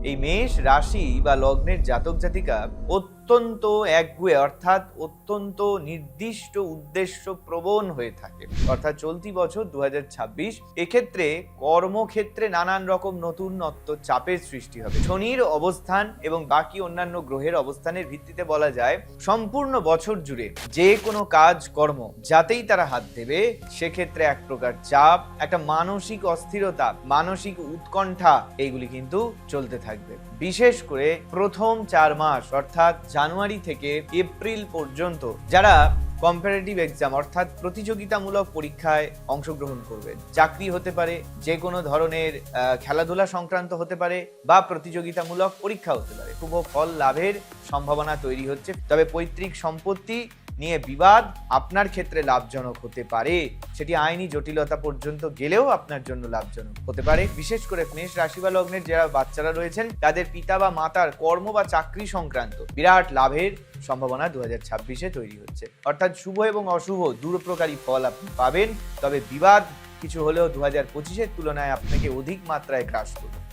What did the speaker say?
এই মেষ রাশি বা লগ্নের জাতক জাতিকা অত্যন্ত একগুঁয়ে অর্থাৎ অত্যন্ত নির্দিষ্ট উদ্দেশ্য প্রবণ হয়ে থাকে। অর্থাৎ চলতি বছর 2026 এক্ষেত্রে কর্মক্ষেত্রে নানান রকম নতুনত্ব চাপের সৃষ্টি হবে। শনির অবস্থান এবং বাকি অন্যান্য গ্রহের অবস্থানের ভিত্তিতে বলা যায় সম্পূর্ণ বছর জুড়ে যে কোনো কাজ কর্ম যাতেই তারা হাত দেবে সেক্ষেত্রে এক প্রকার চাপ, একটা মানসিক অস্থিরতা, মানসিক উৎকণ্ঠা এইগুলি কিন্তু চলতে থাকবে। বিশেষ করে প্রথম 4 মাস অর্থাৎ জানুয়ারি থেকে এপ্রিল পর্যন্ত যারা কম্পারেটিভ এক্সাম অর্থাৎ প্রতিযোগিতামূলক পরীক্ষায় অংশগ্রহণ করবেন, চাকরি হতে পারে, যে কোনো ধরনের খেলাধুলা সংক্রান্ত হতে পারে বা প্রতিযোগিতামূলক পরীক্ষা হতে পারে, শুভ ফল লাভের সম্ভাবনা তৈরি হচ্ছে। তবে পৈতৃক সম্পত্তি নিয়ে বিবাদ আপনার ক্ষেত্রে লাভজনক হতে পারে, সেটি আইনি জটিলতা পর্যন্ত গেলেও আপনার জন্য লাভজনক হতে পারে। বিশেষ করে মেষ রাশি বা লগ্নের যারা বাচ্চারা রয়েছেন তাদের পিতা বা মাতার কর্ম বা চাকরি সংক্রান্ত বিরাট লাভের সম্ভাবনা 2026-এ তৈরি হচ্ছে। অর্থাৎ শুভ এবং অশুভ দুপ্রকারই ফল আপনি পাবেন, তবে বিবাদ কিছু হলেও 2025-এর তুলনায় আপনাকে অধিক মাত্রায় গ্রাস করবে।